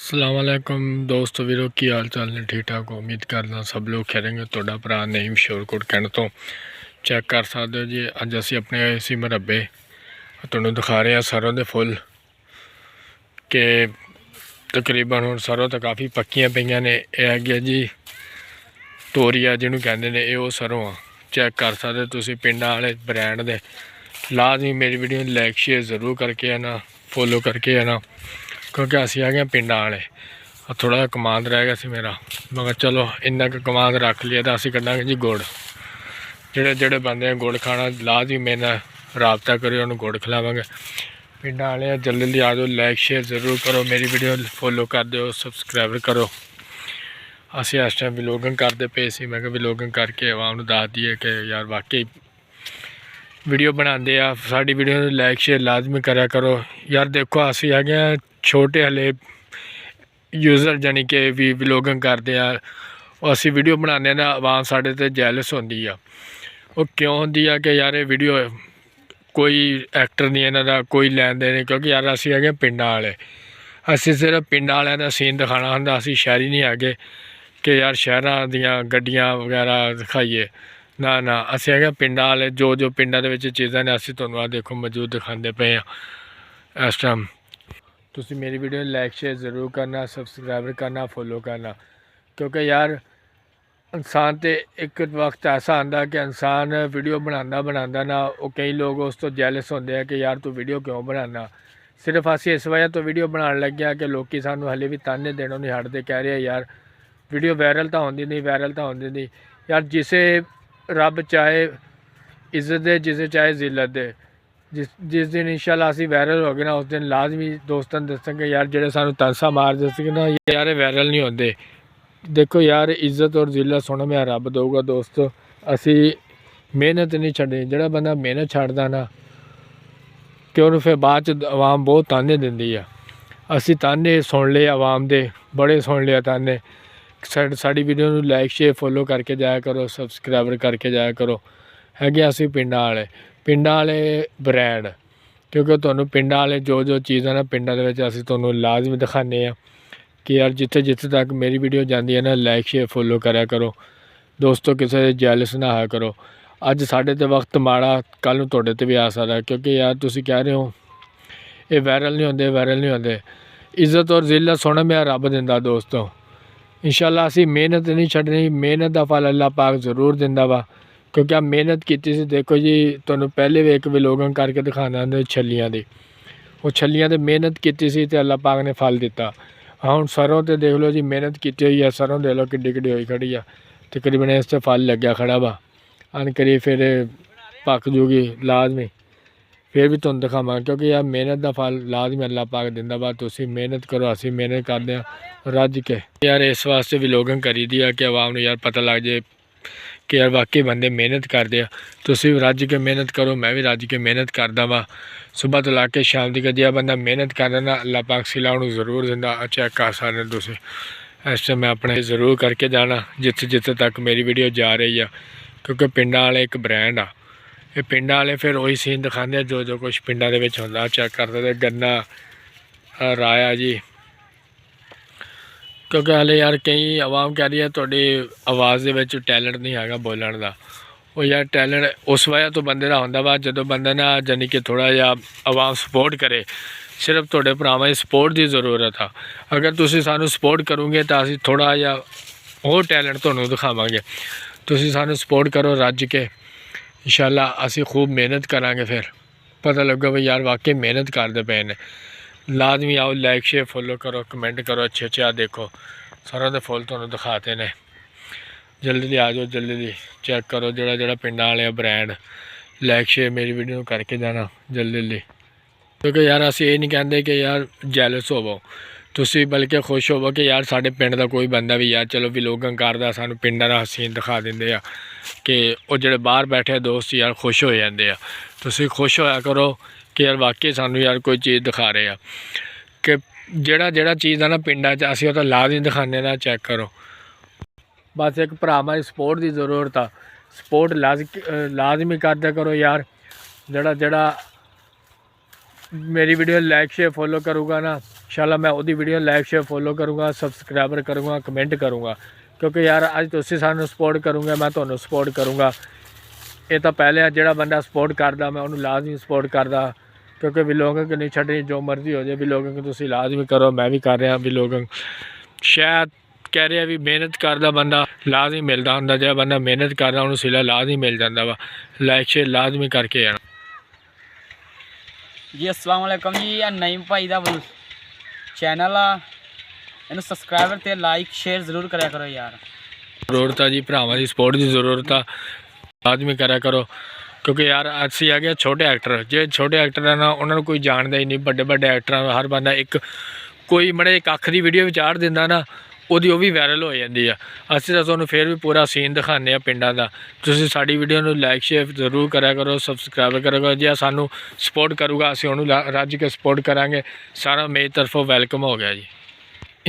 सलामकुम दोस्त वीरो की हाल चाल ने ठीक ठाक हो। उम्मीद करना सब लोग खेलेंगे। थोड़ा भरा नईम शोरकोट कहने तो चेक कर सकते हो जी। अज असी अपने आए सी मरबे तुहानू दिखा रहे हैं सरों के फुल के तकरीबन हुण सरों तो काफ़ी पक्कियां पईयां ने। यह है जी तोरिया जिन्होंने कहते हैं ये सरों आ। चेक कर सकते तुसीं पिंडां वाले ब्रांड दे। लाजमी मेरी वीडियो लाइक शेयर ज़रूर करके है ना, फॉलो करके है ना, क्योंकि असी आ गए पिंडां वाले। थोड़ा जिहा कमांद रह गया सी मेरा, मगर चलो इन्ना क कमांद रख लिया तो असी कड्डांगे जी गुड़। जेड़े जेड़े बंदे गुड़ खाना लाजमी मेरे नाल राबता करो, उन्होंने गुड़ खिलावांगे। पिंडां वाले जल्दी जल्दी आ जाओ, लाइक शेयर ज़रूर करो, मेरी वीडियो फॉलो कर दो, सबसक्राइब करो। असी इस टाइम व्लॉगिंग करते पे सी, मैं व्लॉगिंग करके आवाम नूं दस दईए कि यार वाकई वीडियो बनाते आ। साड़ी वीडियो लाइक शेयर लाजमी करा करो यार। देखो असी है गए छोटे हले यूज़र, जानी कि भी व्लॉगिंग करते हैं, असी वीडियो बनाने ना आवाम साढ़े ते जैलस होंदी आ। वो क्यों होंदी आ कि यार ये वीडियो कोई एक्टर नहीं इन्हां दा, कोई लैन देन नहीं, क्योंकि यार असी है पिंडां वाले। असी सिर्फ पिंडां वालियां दा सीन दिखाना हुंदा। असी शहरी नहीं है कि यार शहरां दियां गड्डियां वगैरह दिखाइए, ना ना। असी है पिंडां वाले। जो पिंडां दे विच चीज़ां ने असी तुहानूं आ देखो मौजूद दिखाते पे आ इस टाइम। तुसी मेरी वीडियो लाइक शेयर ज़रूर करना, सबसक्राइब करना, फॉलो करना, क्योंकि यार इंसान तो एक वक्त ऐसा आंदा कि इंसान वीडियो बनांदा ना, वो कई लोग उस तो जैलस होंदे हैं कि यार तू वीडियो क्यों बनाना। सिर्फ असी इस वजह तो वीडियो बनाने लगे कि लोग सानू हले भी ताने देनों नहीं हटते, कह रहे यार वीडियो वायरल तो होंदी नहीं, वायरल तो होंदी नहीं। यार जिसे रब चाहे इज्जत दे, जिसे चाहे जिल्लत दे। जिस दिन इंशाल्लाह असी वायरल हो गए ना, उस दिन लाजमी दोस्तों दसेंगे यार जेडे सानू तनसा मार दसेंगे ना यार वायरल नहीं होंदे। देखो यार इज्जत और जिल्लत सोना मेरा रब दूगा दोस्तों। असी मेहनत नहीं छड्डनी। जेड़ा बंदा मेहनत छड्डदा ना कि उन्होंने फिर बाद च आवाम बहुत ताने दिंदी आ। असी ताने सुन ले आवाम दे, बड़े सुन लिया ताने। साड़ी वीडियो नूं लाइक शेयर फॉलो करके जाया करो, सबसक्राइबर करके जाया करो। है असी पिंडां वाले, पिंडां वाले ब्रांड, क्योंकि तुहानूं पिंडां वाले जो चीज़ां ना पिंडां दे विच असी तुहानूं लाजमी दिखाने कि यार जिथे जिथे तक मेरी वीडियो जाती है ना लाइक शेयर फॉलो करा करो दोस्तों। किसी जैलस ना आया करो। अज साढ़े ते वक्त माड़ा, कल नूं तुहाडे ते भी आ सकदा, क्योंकि यार तुसीं कह रहे हो ये वायरल नहीं होंदे, वायरल नहीं होंदे। इज्जत और जिल्लत सोना मेरा रब दिंदा दोस्तों। इंशाल्लाह असी मेहनत नहीं छड्डनी, मेहनत का फल अल्लाह पाक जरूर दिंदा वा, क्योंकि आप मेहनत की सी। देखो जी तुहानूं पहले भी एक व्लॉगिंग करके दिखाना छलियां दी, वो छलियां ते मेहनत की सी ते अल्लाह पाक ने फल दिता। हाँ हुण सरों ते देख लो जी, मेहनत की हुई है, सरों देख लो किड्डी किड्डी होई खड़ी आ, तकरीबन इस ते फल लग्या खड़ा वा। अन करी फिर पक जूगी लाजमी, फिर भी तुहानूं दिखावांगे, क्योंकि यार मेहनत का फल लाजमी अल्लाह पाक दिंदा वा। तुसीं मेहनत करो, असी मेहनत करते हैं रज के। यार इस वास्ते व्लॉगिंग करी दी है कि आवाम नूं यार पता लग जाए कि यार वाकई बंदे मेहनत करते हैं। तुसीं भी रज के मेहनत करो, मैं भी रज के मेहनत करदा वा। सुबह तो ला के शाम तक जो बंदा मेहनत करदा ना अल्लाह पाक सिला उन्होंने जरूर दिंदा। चेक कर सकते तुसीं इस टाइम मैं अपने ज़रूर करके जाना जिथे जिथे तक मेरी वीडियो जा रही है, क्योंकि पिंडां वाले एक ब्रांड आ। ये पिंडां वाले फिर वही सीन दिखाते जो कुछ पिंडां दे विच हुंदा। चेक कर सकते गन्ना राया जी, क्योंकि हाले यार कई आवाम कह रही है तुहाडी आवाज़ दे विच टैलेंट नहीं हैगा बोलण दा। वो यार टैलेंट उस वजह तो बंदे का होंदा वा जो बंदा ना जानी कि थोड़ा जिहा आवाम सपोर्ट करे। सिर्फ तुहाडे भरावां दी सपोर्ट की जरूरत आ। अगर तुसीं सानूं सपोर्ट करोगे तो असीं थोड़ा जिहा होर टैलेंट तुहानूं दिखावांगे। तुसीं सानूं सपोर्ट करो रज के, इंशाल्लाह असीं खूब मेहनत करांगे। फिर पता लग्गा भाई यार वाकई मेहनत करदे पे ने। लाजमी आओ, लाइक शेयर फॉलो करो, कमेंट करो। अच्छे अच्छे आ देखो सरों दे फुल तुहानूं दिखाते ने। जल्दी आ जाओ, जल्दी चेक करो जेड़ा पिंडां वाले ब्रांड। लाइक शेयर मेरी वीडियो करके जाना जल्दी, क्योंकि यार असीं ये नहीं कहते कि यार जैलस होवो, तुसीं बल्कि खुश होवो कि यार साढ़े पिंड का कोई बंदा भी यार चलो व्लॉगिंग करदा सानूं पिंडां दा सीन दिखा दिंदे आ कि वो जेड़े बाहर बैठे दोस्त यार खुश हो जाते हैं। तुसीं खुश होया करो कि यार वाकई सानूं यार कोई चीज़ दिखा रहे हैं कि जेड़ा चीज़ है ना पिंडां च असीं ओह लाजमी दिखाने ना। चेक करो बस एक भरावां दी सपोर्ट की जरूरत आ। सपोर्ट लाजमी करदे करो यार। जेड़ा मेरी वीडियो लाइक शेयर फॉलो करूँगा ना, इंशाल्लाह मैं ਉਹਦੀ ਵੀਡੀਓ ਲਾइक शेयर फॉलो करूँगा, सबसक्राइबर करूँगा, कमेंट करूँगा। क्योंकि यार अज तुसीं सानूं सपोर्ट करूँगा, मैं तुहानूं सपोर्ट करूँगा। ये तो पहले ਜਿਹੜਾ ਬੰਦਾ सपोर्ट करदा मैं ਉਹਨੂੰ लाजमी सपोर्ट करदा। क्योंकि विलोगिंग नहीं छड्डनी, जो मर्जी हो जाए विलोगिंग तुसीं लाजमी करो। मैं भी कर रहा विलोगिंग। शायद कह रहा भी मेहनत करदा बंदा लाजमी मिलदा हुंदा, जो बंदा मेहनत करदा उहनूं सिला लाजमी मिल जांदा वा। लाइक शेयर लाजमी करके आना जी। अस्सलाम वालेकुम जी। यह नईम भाई का चैनल आ, इन्हूं सबसक्राइबर ते लाइक शेयर जरूर करा करो यार। जरूरत है जी, भरावां दी सपोर्ट की जरूरत आ, लाजमी करा करो। क्योंकि यार असीं आ गए छोटे एक्टर, जे छोटे एक्टर है ना उन्होंने कोई जानता ही नहीं। बड़े बड़े एक्टर हर बंदा एक कोई मड़े एक अख की वीडियो भी चाढ़ दिंदा ना, ਉਹਦੀ ਉਹ ਵੀ ਵਾਇਰल ਹੋ ਜਾਂਦੀ ਆ। ਅਸੀਂ ਤਾਂ ਤੁਹਾਨੂੰ ਫਿਰ ਵੀ ਪੂਰਾ ਸੀਨ ਦਿਖਾਉਂਦੇ ਆ ਪਿੰਡਾਂ ਦਾ। ਤੁਸੀਂ ਸਾਡੀ ਵੀਡੀਓ ਨੂੰ ਲਾਈਕ ਸ਼ੇਅਰ ਜ਼ਰੂਰ ਕਰਿਆ ਕਰੋ, ਸਬਸਕ੍ਰਾਈਬ ਕਰਿਆ ਕਰੋ। ਜੇ ਸਾਨੂੰ ਸਪੋਰਟ ਕਰੂਗਾ ਅਸੀਂ ਉਹਨੂੰ ਰੱਜ ਕੇ ਸਪੋਰਟ ਕਰਾਂਗੇ। ਸਾਰਾ ਮੇਰੀ ਤਰਫੋਂ ਵੈਲਕਮ ਹੋ ਗਿਆ ਜੀ।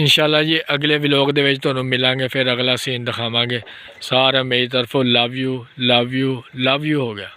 इंशाल्लाह जी अगले व्लॉग ਦੇ ਵਿੱਚ ਤੁਹਾਨੂੰ ਮਿਲਾਂਗੇ, ਫਿਰ ਅਗਲਾ ਸੀਨ ਦਿਖਾਵਾਂਗੇ। ਸਾਰਾ ਮੇਰੀ ਤਰਫੋਂ love you love you love you ਹੋ ਗਿਆ।